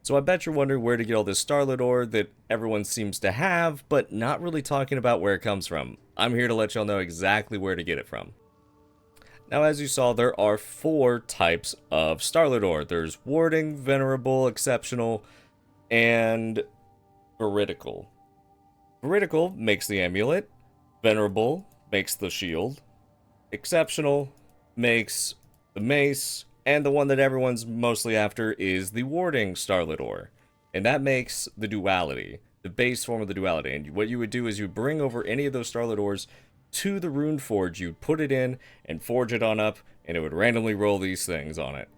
So I bet you're wondering where to get all this Starlit ore that everyone seems to have, but not really talking about where it comes from. I'm here to let y'all know exactly where to get it from. Now, as you saw, there are 4 types of Starlit ore. There's Warding, Venerable, Exceptional, and Veridical. Veridical makes the amulet, Venerable makes the shield, Exceptional makes the mace, and the one that everyone's mostly after is the Warding Starlit ore. And that makes the duality, the base form of the duality. And what you would do is you bring over any of those Starlit ores to the Rune Forge, you'd put it in and forge it on up, and it would randomly roll these things on it.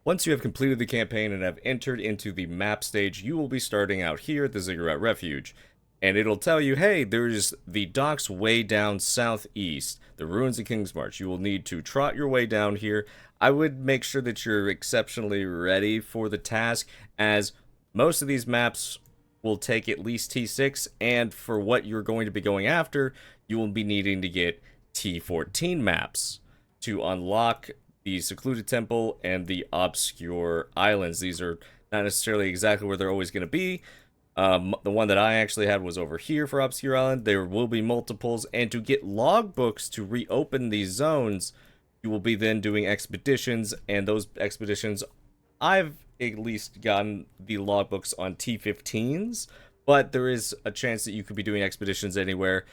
Once you have completed the campaign and have entered into the map stage, you will be starting out here at the Ziggurat Refuge. And it'll tell you, hey, there's the docks way down southeast, the ruins of Kingsmarch. You will need to trot your way down here. I would make sure that you're exceptionally ready for the task, as most of these maps will take at least T6, and for what you're going to be going after, you will be needing to get T14 maps to unlock the Secluded Temple and the Obscure Islands. These are not necessarily exactly where they're always going to be. The one that I actually had was over here for Obscure Island. There will be multiples, and to get logbooks to reopen these zones, you will be then doing expeditions, and those expeditions, I've at least gotten the logbooks on T15s, but there is a chance that you could be doing expeditions anywhere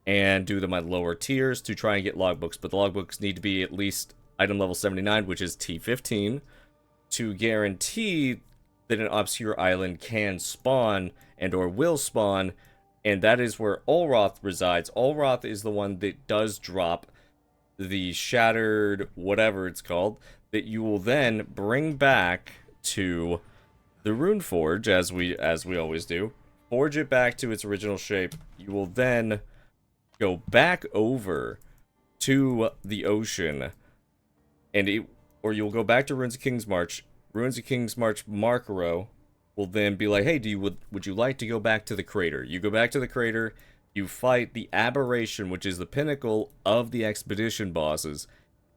and do them at lower tiers to try and get logbooks, but the logbooks need to be at least item level 79, which is T15, to guarantee that an obscure island can spawn and or will spawn, and that is where Olroth resides. Olroth is the one that does drop the shattered whatever it's called that you will then bring back to the Rune Forge, as we always do. Forge it back to its original shape. You will then go back over to the ocean, and you'll go back to Ruins of Kingsmarch. Ruins of Kingsmarch Markero will then be like, hey, would you like to go back to the crater? You go back to the crater, you fight the Aberration, which is the pinnacle of the expedition bosses,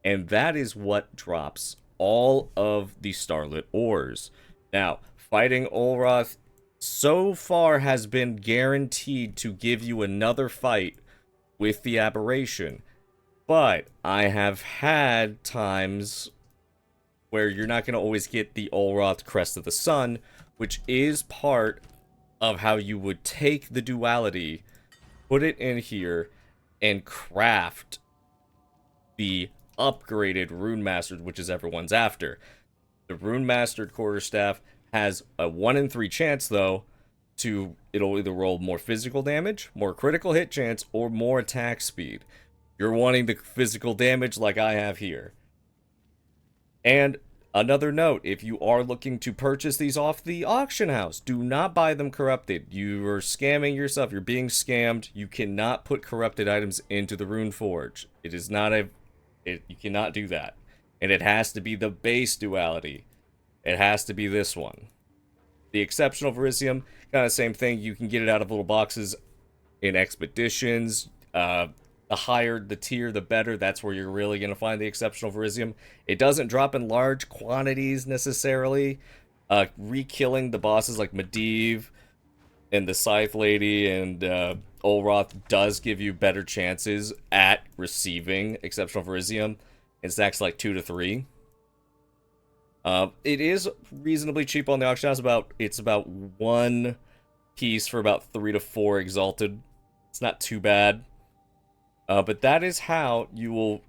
and that is what drops all of the Starlit ores. Now, fighting Olroth so far has been guaranteed to give you another fight with the Aberration, but I have had times where you're not going to always get the Olroth Crest of the Sun, which is part of how you would take the duality, put it in here, and craft the upgraded Rune Mastered, which is everyone's after. The Rune Mastered Quarterstaff has a 1 in 3 chance, though, it'll either roll more physical damage, more critical hit chance, or more attack speed. You're wanting the physical damage like I have here. And another note, if you are looking to purchase these off the auction house, do not buy them corrupted. You are scamming yourself. You're being scammed. You cannot put corrupted items into the Rune Forge. It is not you cannot do that. And it has to be the base duality. It has to be this one. The Exceptional Verisium, kind of same thing. You can get it out of little boxes in expeditions. The higher the tier, the better. That's where you're really going to find the Exceptional Verisium. It doesn't drop in large quantities necessarily. Re-killing the bosses like Medivh and the Scythe Lady and Olroth does give you better chances at receiving Exceptional Verisium in stacks like 2 to 3. It is reasonably cheap on the auction house. It's about 1 piece for about 3 to 4 Exalted. It's not too bad. But that is how you will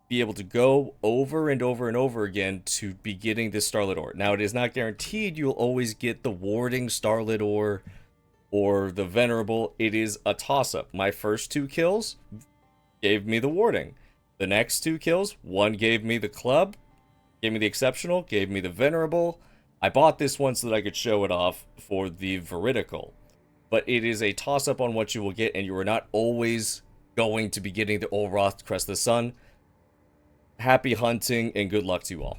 be able to go over and over and over again to be getting this Starlit ore. Now, it is not guaranteed you'll always get the Warding Starlit ore or the Venerable. It is a toss-up. My first 2 kills gave me the Warding. The next 2 kills, one gave me the Club, gave me the Exceptional, gave me the Venerable. I bought this one so that I could show it off for the Veridical. But it is a toss-up on what you will get, and you are not always going to be getting the Olroth Crest of the Sun. Happy hunting, and good luck to you all.